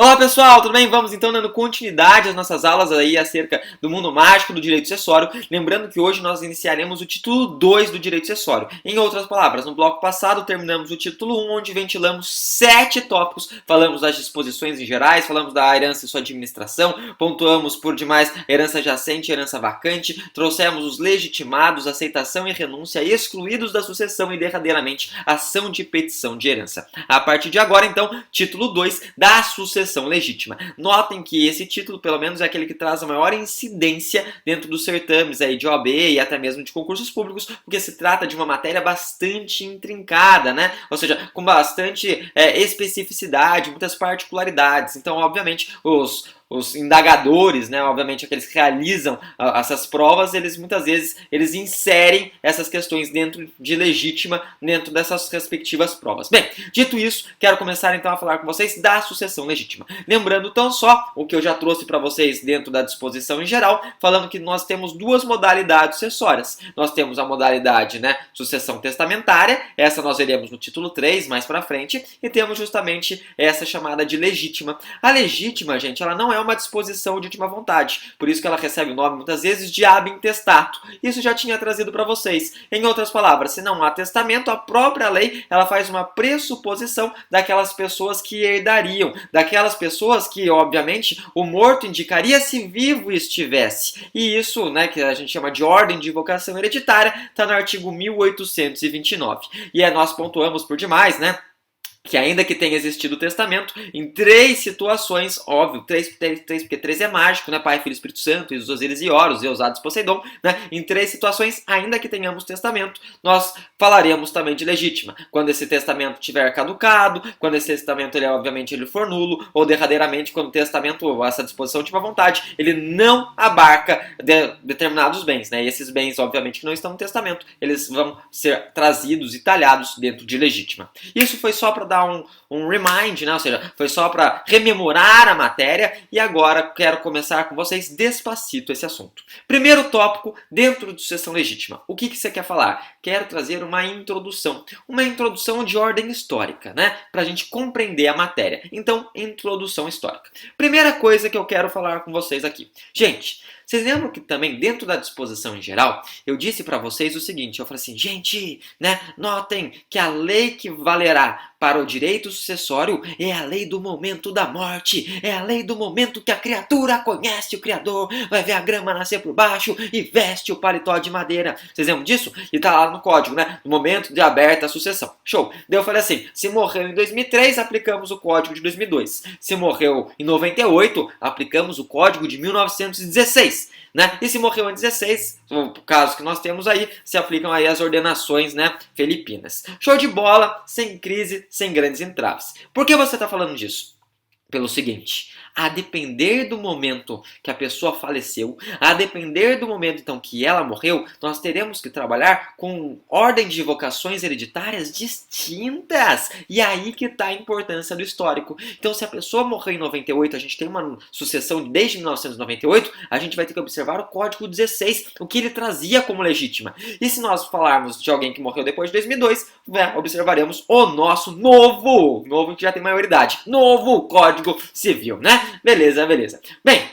Olá pessoal, tudo bem? Vamos então dando continuidade às nossas aulas aí acerca do mundo mágico do direito sucessório. Lembrando que hoje nós iniciaremos o título 2 do direito sucessório. Em outras palavras, no bloco passado terminamos o título 1, onde ventilamos 7 tópicos. Falamos das disposições em gerais, falamos da herança e sua administração, pontuamos por demais herança jacente e herança vacante, trouxemos os legitimados, aceitação e renúncia, excluídos da sucessão e derradeiramente ação de petição de herança. A partir de agora, então, título 2 da sucessão legítima. Notem que esse título, pelo menos, é aquele que traz a maior incidência dentro dos certames aí de OAB e até mesmo de concursos públicos, porque se trata de uma matéria bastante intrincada, né? Ou seja, com bastante especificidade, muitas particularidades. Então, obviamente, os indagadores, né, obviamente aqueles que realizam essas provas, eles muitas vezes inserem essas questões dentro de legítima, dentro dessas respectivas provas. Bem, dito isso, quero começar então a falar com vocês da sucessão legítima. Lembrando tão só o que eu já trouxe para vocês dentro da disposição em geral, falando que nós temos duas modalidades sucessórias. Nós temos a modalidade, né, sucessão testamentária, essa nós veremos no título 3 mais para frente, e temos justamente essa chamada de legítima. A legítima, gente, ela não é uma disposição de última vontade, por isso que ela recebe o nome muitas vezes de ab intestato. Isso já tinha trazido para vocês. Em outras palavras, se não há testamento, a própria lei ela faz uma pressuposição daquelas pessoas que herdariam, daquelas pessoas que, obviamente, o morto indicaria se vivo estivesse. E isso, né, que a gente chama de ordem de invocação hereditária, está no artigo 1829. E nós pontuamos por demais, né, que ainda que tenha existido o testamento, em 3 situações, óbvio, 3 porque 3 é mágico, né? Pai, Filho, Espírito Santo, Isus, Osíris e Horus, Eusados, Poseidon, né? Em 3 situações, ainda que tenhamos testamento, nós falaremos também de legítima. Quando esse testamento tiver caducado, quando esse testamento, obviamente, ele for nulo, ou derradeiramente, quando o testamento, essa disposição de última vontade, ele não abarca determinados bens, né? E esses bens, obviamente, que não estão no testamento, eles vão ser trazidos e talhados dentro de legítima. Isso foi só para dar um remind, né? Ou seja, foi só para rememorar a matéria e agora quero começar com vocês despacito esse assunto. Primeiro tópico dentro de sucessão legítima. O que você quer falar? Quero trazer uma introdução de ordem histórica, né? Para a gente compreender a matéria. Então, introdução histórica. Primeira coisa que eu quero falar com vocês aqui. Gente, vocês lembram que também dentro da disposição em geral, eu disse para vocês o seguinte, eu falei assim, gente, né, notem que a lei que valerá para o direito sucessório é a lei do momento da morte, é a lei do momento que a criatura conhece o Criador, vai ver a grama nascer por baixo e veste o paletó de madeira. Vocês lembram disso? E tá lá no código, né, no momento de aberta a sucessão. Show! Daí eu falei assim, se morreu em 2003, aplicamos o código de 2002. Se morreu em 98, aplicamos o código de 1916. Né? E se morreu em 16, no caso que nós temos aí, se aplicam aí as ordenações, né, filipinas. Show de bola, sem crise, sem grandes entraves. Por que você está falando disso? Pelo seguinte, a depender do momento que a pessoa faleceu, a depender do momento então que ela morreu, nós teremos que trabalhar com ordem de invocações hereditárias distintas. E aí que está a importância do histórico. Então, se a pessoa morreu em 98, a gente tem uma sucessão desde 1998, a gente vai ter que observar o Código 16, o que ele trazia como legítima. E se nós falarmos de alguém que morreu depois de 2002, observaremos o nosso novo que já tem maioridade, novo Código Civil, né? Beleza, beleza. Bem,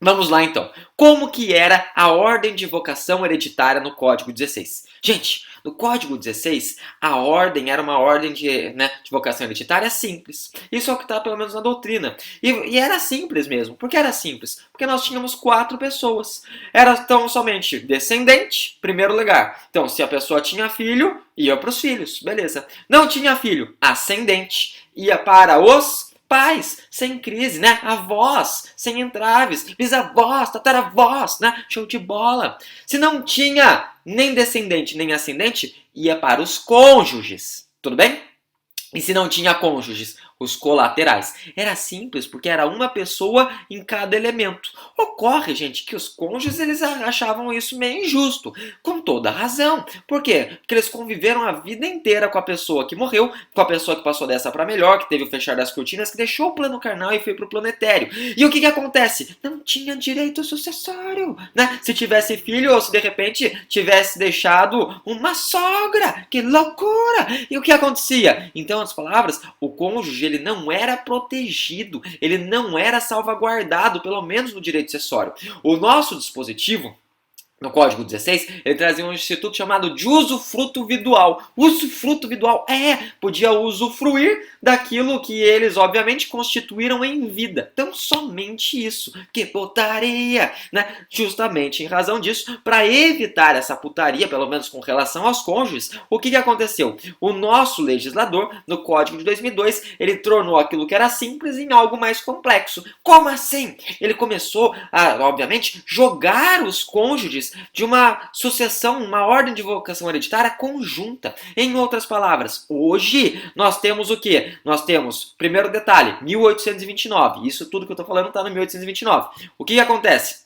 vamos lá então. Como que era a ordem de invocação hereditária no Código 16? Gente, no Código 16, a ordem era uma ordem de invocação hereditária simples. Isso é o que está pelo menos na doutrina. E era simples mesmo. Por que era simples? Porque nós tínhamos 4 pessoas. Era tão somente descendente, primeiro lugar. Então, se a pessoa tinha filho, ia para os filhos. Beleza. Não tinha filho, ascendente. Ia para os pais, sem crise, né? Avós, sem entraves, bisavós, tataravós, né? Show de bola. Se não tinha nem descendente nem ascendente, ia para os cônjuges. Tudo bem? E se não tinha cônjuges, os colaterais. Era simples, porque era uma pessoa em cada elemento. Ocorre, gente, que os cônjuges eles achavam isso meio injusto, com toda razão. Por quê? Porque eles conviveram a vida inteira com a pessoa que morreu, com a pessoa que passou dessa para melhor, que teve o fechar das cortinas, que deixou o plano carnal e foi para o plano etéreo. E o que acontece? Não tinha direito sucessório, né? Se tivesse filho ou se de repente tivesse deixado uma sogra. Que loucura! E o que acontecia? Então, as palavras, o cônjuge ele não era protegido, ele não era salvaguardado, pelo menos no direito sucessório. O nosso dispositivo, no Código 16, ele trazia um instituto chamado de usufruto vidual. Usufruto vidual podia usufruir daquilo que eles, obviamente, constituíram em vida. Então, somente isso. Que putaria! Né? Justamente em razão disso, para evitar essa putaria, pelo menos com relação aos cônjuges, o que aconteceu? O nosso legislador, no Código de 2002, ele tornou aquilo que era simples em algo mais complexo. Como assim? Ele começou a, obviamente, jogar os cônjuges de uma sucessão, uma ordem de vocação hereditária conjunta. Em outras palavras, hoje nós temos o quê? Nós temos, primeiro detalhe, 1829. Isso tudo que eu estou falando está no 1829. O que acontece?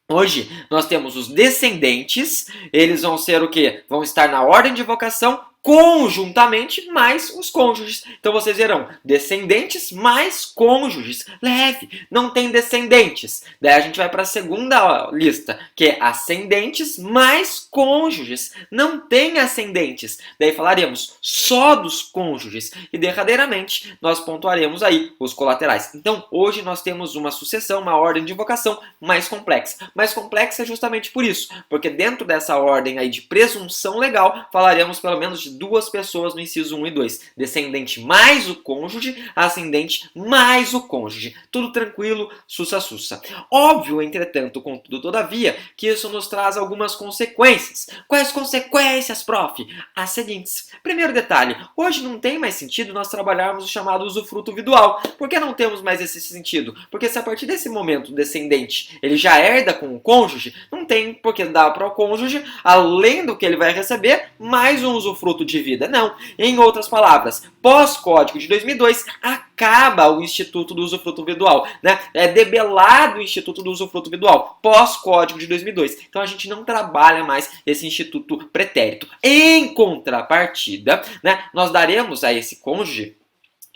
Hoje nós temos os descendentes, eles vão ser o quê? Vão estar na ordem de vocação conjuntamente mais os cônjuges. Então vocês verão, descendentes mais cônjuges. Leve, não tem descendentes. Daí a gente vai para a segunda lista, que é ascendentes mais cônjuges. Não tem ascendentes. Daí falaremos só dos cônjuges. E derradeiramente nós pontuaremos aí os colaterais. Então hoje nós temos uma sucessão, uma ordem de vocação mais complexa. Mais complexa justamente por isso, porque dentro dessa ordem aí de presunção legal, falaremos pelo menos de duas pessoas no inciso 1 e 2. Descendente mais o cônjuge, ascendente mais o cônjuge. Tudo tranquilo, sussa. Óbvio, entretanto, contudo, todavia, que isso nos traz algumas consequências. Quais consequências, prof? As seguintes. Primeiro detalhe, hoje não tem mais sentido nós trabalharmos o chamado usufruto vidual. Por que não temos mais esse sentido? Porque se a partir desse momento o descendente ele já herda com o cônjuge, não tem porque dar para o cônjuge, além do que ele vai receber, mais um usufruto de vida. Não. Em outras palavras, pós-Código de 2002, acaba o Instituto do Usufruto Vidual. Né? É debelado o Instituto do Usufruto Vidual, pós-Código de 2002. Então a gente não trabalha mais esse Instituto pretérito. Em contrapartida, né, nós daremos a esse cônjuge,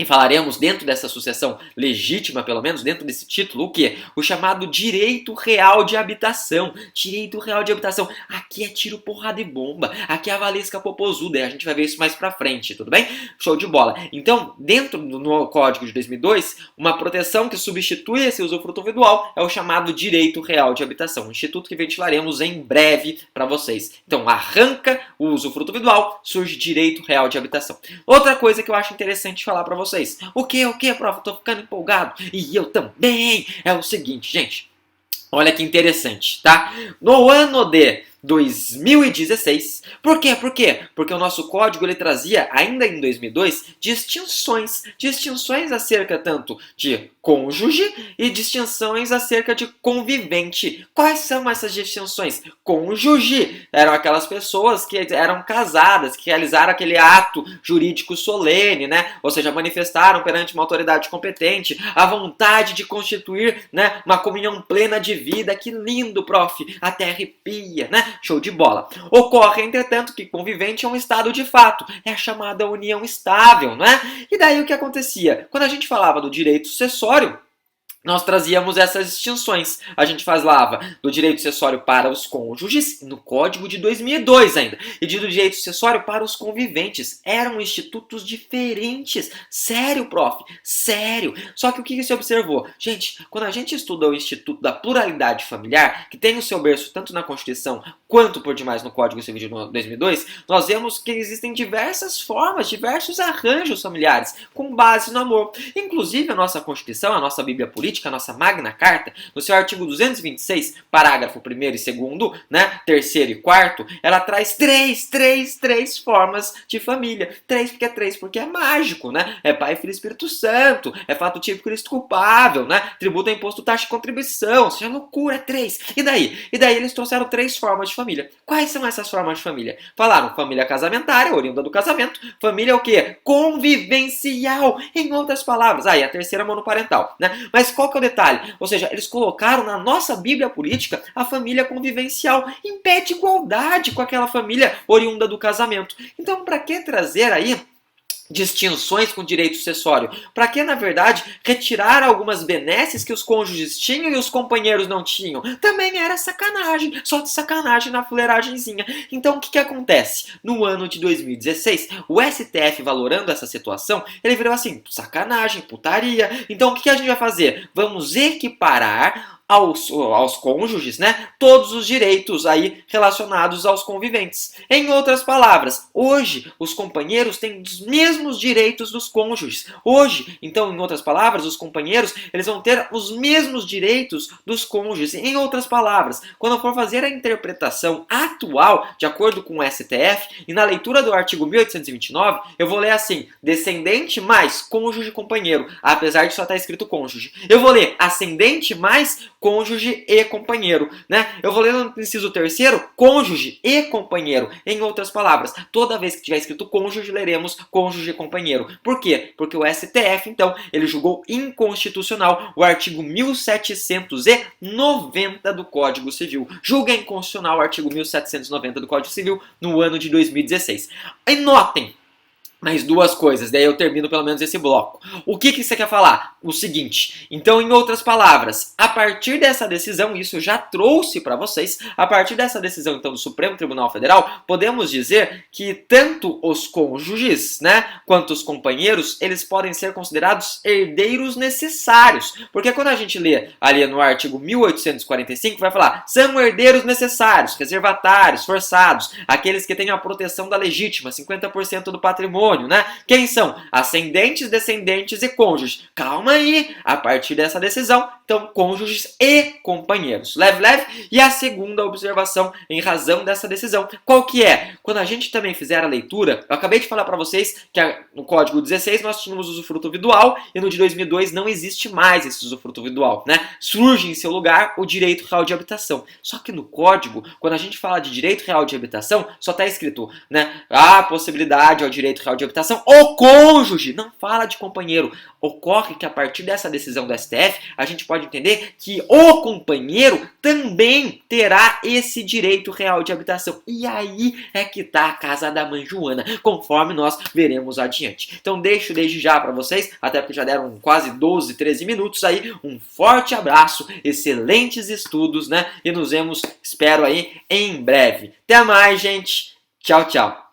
e falaremos dentro dessa sucessão legítima, pelo menos dentro desse título, o quê? O chamado direito real de habitação. Direito real de habitação. Aqui é tiro, porrada e bomba. Aqui é a Valesca Popozuda. A gente vai ver isso mais pra frente, tudo bem? Show de bola. Então, dentro do Código de 2002, uma proteção que substitui esse usufruto vidual é o chamado direito real de habitação. Um instituto que ventilaremos em breve para vocês. Então, arranca o usufruto vidual, surge direito real de habitação. Outra coisa que eu acho interessante falar para vocês. O que, prof? Eu tô ficando empolgado. E eu também. É o seguinte, gente. Olha que interessante, tá? No ano de 2016. Por quê? Porque o nosso código ele trazia, ainda em 2002, distinções acerca tanto de cônjuge e distinções acerca de convivente. Quais são essas distinções? Cônjuge eram aquelas pessoas que eram casadas, que realizaram aquele ato jurídico solene, né? Ou seja, manifestaram perante uma autoridade competente a vontade de constituir, né, uma comunhão plena de vida. Que lindo, prof! Até arrepia, né? Show de bola. Ocorre, entretanto, que convivente é um estado de fato. É a chamada união estável, não é? E daí o que acontecia? Quando a gente falava do direito sucessório, nós trazíamos essas distinções. A gente falava do direito sucessório para os cônjuges, no Código de 2002 ainda, e do direito sucessório para os conviventes. Eram institutos diferentes. Sério, prof? Sério. Só que o que se observou? Gente, quando a gente estuda o Instituto da Pluralidade Familiar, que tem o seu berço tanto na Constituição quanto por demais no Código Civil de 2002, nós vemos que existem diversas formas, diversos arranjos familiares com base no amor. Inclusive a nossa Constituição, a nossa Bíblia Política, a nossa Magna Carta, no seu artigo 226, parágrafo 1º e 2º, né, 3º e 4º, ela traz três formas de família. Porque é mágico, né? É Pai, Filho e Espírito Santo, é fato típico Cristo culpável, né? Tributo, imposto, taxa e contribuição, ou seja, loucura, é 3. E daí? Eles trouxeram 3 formas de família. Quais são essas formas de família? Falaram família casamentária, oriunda do casamento, família o quê? Convivencial, em outras palavras. Aí, a terceira monoparental, né? Mas qual que é o detalhe? Ou seja, eles colocaram na nossa Bíblia política a família convivencial em pé de igualdade com aquela família oriunda do casamento. Então, para que trazer aí distinções com direito sucessório? Para que, na verdade, retirar algumas benesses que os cônjuges tinham e os companheiros não tinham? Também era sacanagem, só de sacanagem na fuleiragemzinha. Então, o que acontece? No ano de 2016, o STF, valorando essa situação, ele virou assim, sacanagem, putaria. Então, o que a gente vai fazer? Vamos equiparar aos cônjuges, né, todos os direitos aí relacionados aos conviventes. Em outras palavras, hoje os companheiros têm os mesmos direitos dos cônjuges. Hoje, então, em outras palavras, os companheiros, eles vão ter os mesmos direitos dos cônjuges. Em outras palavras, quando eu for fazer a interpretação atual, de acordo com o STF, e na leitura do artigo 1829, eu vou ler assim, descendente mais cônjuge companheiro, apesar de só estar escrito cônjuge. Eu vou ler ascendente mais cônjuge e companheiro, né? Eu vou ler no inciso terceiro, cônjuge e companheiro. Em outras palavras, toda vez que tiver escrito cônjuge, leremos cônjuge e companheiro. Por quê? Porque o STF, então, ele julgou inconstitucional o artigo 1790 do Código Civil. Julga inconstitucional o artigo 1790 do Código Civil no ano de 2016. E notem, mais duas coisas, daí eu termino pelo menos esse bloco. O que você quer falar? O seguinte, então, em outras palavras, a partir dessa decisão, isso eu já trouxe para vocês, a partir dessa decisão, então, do Supremo Tribunal Federal, podemos dizer que tanto os cônjuges, né, quanto os companheiros, eles podem ser considerados herdeiros necessários. Porque quando a gente lê ali no artigo 1845, vai falar, são herdeiros necessários, reservatários, forçados, aqueles que têm a proteção da legítima, 50% do patrimônio, né? Quem são? Ascendentes, descendentes e cônjuges. Calma aí, a partir dessa decisão, então, cônjuges e companheiros. Leve, leve. E a segunda observação em razão dessa decisão, qual que é? Quando a gente também fizer a leitura, eu acabei de falar para vocês que no Código 16 nós tínhamos usufruto vidual e no de 2002 não existe mais esse usufruto vidual, né? Surge em seu lugar o direito real de habitação. Só que no Código, quando a gente fala de direito real de habitação, só está escrito, né, a possibilidade ao direito real de habitação, o cônjuge, não fala de companheiro. Ocorre que a partir dessa decisão do STF, a gente pode entender que o companheiro também terá esse direito real de habitação. E aí é que está a casa da mãe Joana, conforme nós veremos adiante. Então deixo desde já para vocês, até porque já deram quase 12, 13 minutos aí, um forte abraço, excelentes estudos, né? E nos vemos, espero aí, em breve. Até mais, gente. Tchau, tchau.